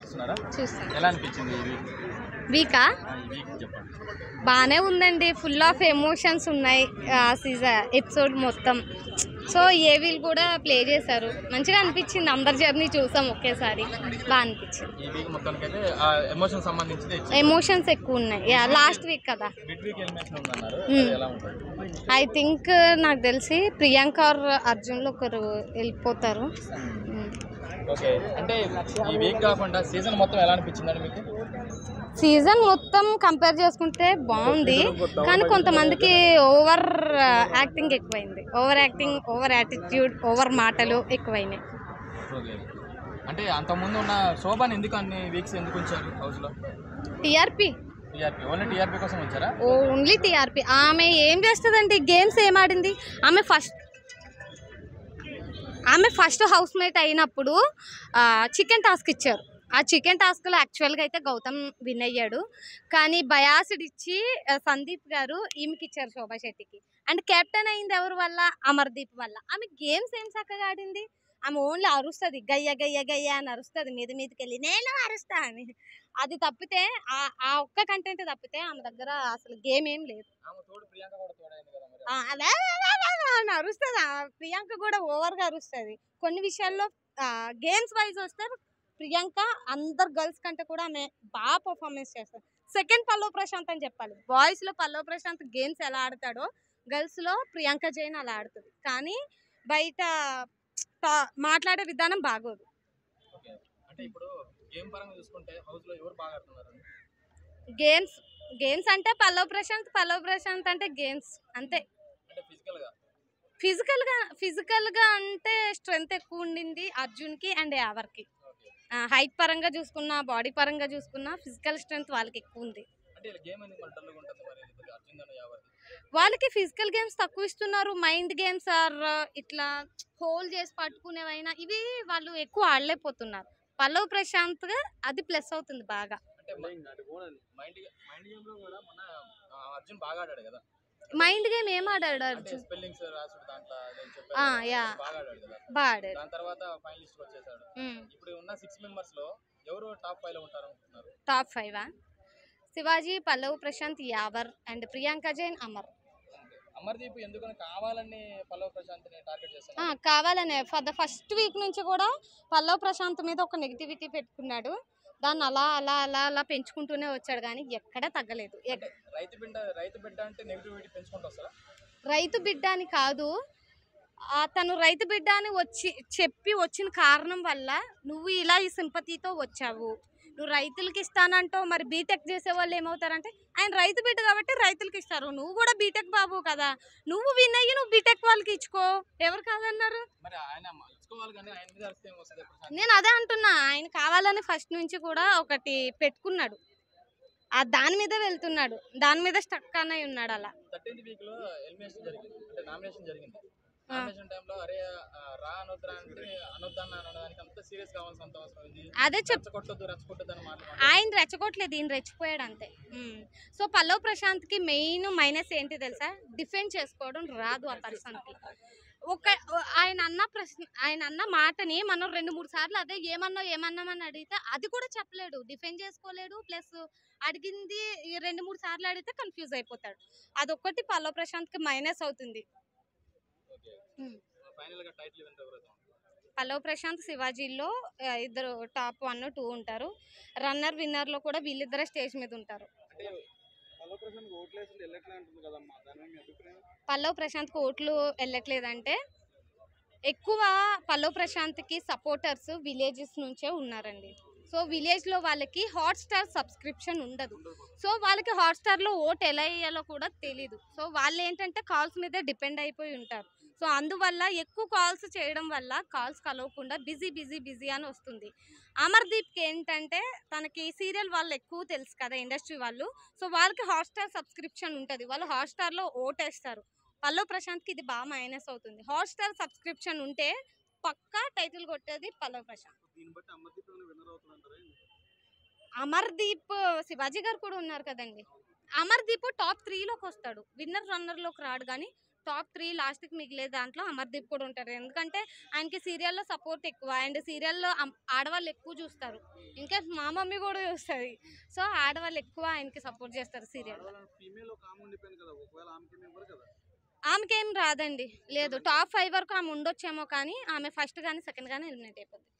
చూస్తున్నారా? చూస్తాను. ఎలా అనిపించింది ఈ వీకా వీక్ చెప్పండి. బాగానే ఉందండి. ఫుల్ ఆఫ్ ఎమోషన్స్ ఉన్నాయి ఎపిసోడ్ మొత్తం. సో ఏవిల్ కూడా ప్లే చేశారు. మంచిగా అనిపించింది. అందరి జర్నీ చూసాం ఒకేసారి. బాగా అనిపించింది. ఈ వీక్ మొత్తానికైతే ఎమోషన్ సంబంధించింది ఎమోషన్స్ ఎక్కువ ఉన్నాయి. లాస్ట్ వీక్ కదా. మిడ్ వీక్ ఎలిమినేషన్ ఉందన్నారు. ఎలా ఉంటుంది? ఐ థింక్ నాకు తెలిసి ప్రియాంక ఆర్ అర్జున్లో ఒకరు వెళ్ళిపోతారు. ఓకే, అంటే ఈ వీక్ కాకుండా సీజన్ మొత్తం ఎలా అనిపించిందండి మీకు? సీజన్ మొత్తం కంపేర్ చేసుకుంటే బాగుంది, కానీ కొంతమందికి ఓవర్ యాక్టింగ్ ఎక్కువైంది. Over acting, over attitude, over మాటలు ఎక్కువైనాయి. ఓకే, అంటే అంతకుముందు ఉన్న శోభాని ఎందుకు అన్ని వీక్స్ ఎందుకు ఉంచారు హౌస్లో? టీఆర్పీ ఓన్లీ టీఆర్పీ కోసం ఉంచారా? Only TRP. ఆమె ఏం చేస్తుందండి? గేమ్స్ ఏం ఆడింది? ఆమె ఫస్ట్ హౌస్ మేట్ అయినప్పుడు చికెన్ టాస్క్ ఇచ్చారు. ఆ చికెన్ టాస్క్లో యాక్చువల్గా అయితే గౌతమ్ విన్ అయ్యాడు, కానీ బయాసిడ్ ఇచ్చి సందీప్ గారు ఈమెకి ఇచ్చారు, శోభా శెట్టికి. అండ్ కెప్టెన్ అయింది ఎవరి వల్ల? అమర్దీప్ వల్ల. ఆమె గేమ్స్ ఏం చక్కగా ఆడింది? ఆమె ఓన్లీ అరుస్తుంది, గయ్య గయ్య గయ్య అని అరుస్తుంది, మీదకి వెళ్ళి నేను అరుస్తా అని. అది తప్పితే ఆ ఒక్క కంటెంట్ తప్పితే ఆమె దగ్గర అసలు గేమ్ ఏం లేదు. అదే అని అరుస్తుంది. ప్రియాంక కూడా ఓవర్గా అరుస్తుంది కొన్ని విషయాల్లో. గేమ్స్ వైజ్ వస్తే ప్రియాంక అందరు గర్ల్స్ కంటే కూడా ఆమె బాగా పర్ఫార్మెన్స్ చేస్తారు. సెకండ్ పల్లవ్ ప్రశాంత్ అని చెప్పాలి. బాయ్స్లో పల్లవ్ ప్రశాంత్ గేమ్స్ ఎలా ఆడతాడో గర్ల్స్లో ప్రియాంక జైన్ అలా ఆడుతుంది, కానీ బయట మాట్లాడే విధానం బాగోదు. గేమ్స్ అంటే పల్లవ్ ప్రశాంత్ అంటే గేమ్స్ అంతే. ఫిజికల్గా అంటే స్ట్రెంగ్త్ ఎక్కువ ఉండింది అర్జున్కి అండ్ యావర్కి. హైట్ పరంగా చూసుకున్నా, బాడీ పరంగా చూసుకున్నా ఫిజికల్ స్ట్రెంగ్త్ వాళ్ళకి ఎక్కువ ఉంది. వాళ్ళకి ఫిజికల్ గేమ్స్ తక్కువ ఇస్తున్నారు. మైండ్ గేమ్స్ ఆర్ ఇట్లా హోల్డ్ చేసి పట్టుకునేవైనా ఇవి వాళ్ళు ఎక్కువ ఆడలేకపోతున్నారు. పల్లవ్ ప్రశాంత్గా అది ప్లస్ అవుతుంది బాగా. మైండ్ గేమ్ ఏం ఆడాడు అర్జున్? బాగా టాప్ 5 శివాజీ, పల్లవ్ ప్రశాంత్, యావర్ అండ్ ప్రియాంక జైన్, అమర్దీప్ ఎందుకని కావాలని పల్లవ్ ప్రశాంత్ ని టార్గెట్ చేస్తున్నారు? కావాలనే ఫస్ట్ వీక్ నుంచి కూడా పల్లవ్ ప్రశాంత్ మీద ఒక నెగిటివిటీ పెట్టుకున్నాడు. దాన్ని అలా అలా అలా అలా పెంచుకుంటూనే వచ్చాడు, కానీ ఎక్కడ తగ్గలేదు. రైతు బిడ్డ అని కాదు, తను రైతు బిడ్డ అని వచ్చిన కారణం వల్ల నువ్వు ఇలా ఈ సింపతితో వచ్చావు. నువ్వు రైతులకి ఇస్తానంటావు, మరి బీటెక్ చేసే వాళ్ళు ఏమవుతారంటే ఆయన రైతు బిడ్డ కాబట్టి రైతులకి ఇస్తారు. నువ్వు కూడా బీటెక్ బాబు కదా, నువ్వు విన్ అయ్యి నువ్వు బీటెక్ వాళ్ళకి ఇచ్చుకో. ఎవరు కాదన్నారు? నేను అదే అంటున్నా, ఆయన కావాలని ఫస్ట్ నుంచి కూడా ఒకటి పెట్టుకున్నాడు, దాని మీద వెళ్తున్నాడు, దాని మీద స్టక్ అనే ఉన్నాడు. అలా అదే ఆయన రెచ్చగొట్టలేదు, ఈయన రెచ్చిపోయాడు అంతే. సో పల్లవ్ ప్రశాంత్ కి మెయిన్ మైనస్ ఏంటి తెలుసా? డిఫెండ్ చేసుకోవడం రాదు ఆ పర్సన్కి. ఆయన అన్న మాటని మనం 2-3 సార్లు అదే ఏమన్నామని అడిగితే అది కూడా చెప్పలేడు, డిఫెండ్ చేసుకోలేడు. ప్లస్ అడిగింది 2-3 సార్లు అడిగితే కన్ఫ్యూజ్ అయిపోతాడు. అదొక్కటి పల్లవ్ ప్రశాంత్ కి మైనస్ అవుతుంది. పల్లవ్ ప్రశాంత్, శివాజీలో ఇద్దరు టాప్ 1, 2 ఉంటారు. రన్నర్ విన్నర్ లో కూడా వీళ్ళిద్దరే స్టేజ్ మీద ఉంటారు. పల్లవ్ ప్రశాంత్ కి ఓట్లు వెళ్ళట్లేదంటే ఎక్కువ పల్లవ్ ప్రశాంత్ కి సపోర్టర్స్ విలేజెస్ నుంచే ఉన్నారండి. సో విలేజ్లో వాళ్ళకి హాట్స్టార్ సబ్స్క్రిప్షన్ ఉండదు. సో వాళ్ళకి హాట్స్టార్లో ఓట్ ఎలా వేయాలో కూడా తెలీదు. సో వాళ్ళు ఏంటంటే కాల్స్ మీదే డిపెండ్ అయిపోయి ఉంటారు. సో అందువల్ల ఎక్కువ కాల్స్ చేయడం వల్ల కాల్స్ కలవకుండా బిజీ అని వస్తుంది. అమర్దీప్కి ఏంటంటే తనకి సీరియల్ వాళ్ళు ఎక్కువ తెలుసు కదా, ఇండస్ట్రీ వాళ్ళు. సో వాళ్ళకి హాట్స్టార్ సబ్స్క్రిప్షన్ ఉంటుంది, వాళ్ళు హాట్స్టార్లో ఓటేస్తారు. పల్లవ్ ప్రశాంత్కి ఇది బాగా మైనస్ అవుతుంది. హాట్స్టార్ సబ్స్క్రిప్షన్ ఉంటే పక్కా టైటిల్ కొట్టేది పల్లవ్ ప్రశాంత్. అమర్దీప్ శివాజీ గారు కూడా ఉన్నారు కదండి. అమర్దీప్ టాప్ 3లోకి వస్తాడు, విన్నర్ రన్నర్లోకి రాడు, కానీ టాప్ 3 లాస్ట్కి మిగిలే దాంట్లో అమర్దీప్ కూడా ఉంటారు. ఎందుకంటే ఆయనకి సీరియల్లో సపోర్ట్ ఎక్కువ అండ్ సీరియల్లో ఆడవాళ్ళు ఎక్కువ చూస్తారు. ఇంకా మా మమ్మీ కూడా చూస్తుంది. సో ఆడవాళ్ళు ఎక్కువ ఆయనకి సపోర్ట్ చేస్తారు సీరియల్. ఆమెకేం రాదండి, లేదు టాప్ 5 వరకు ఆమె ఉండొచ్చేమో, కానీ ఆమె ఫస్ట్ కానీ సెకండ్ కానీ ఎలిమినేట్ అయిపోతుంది.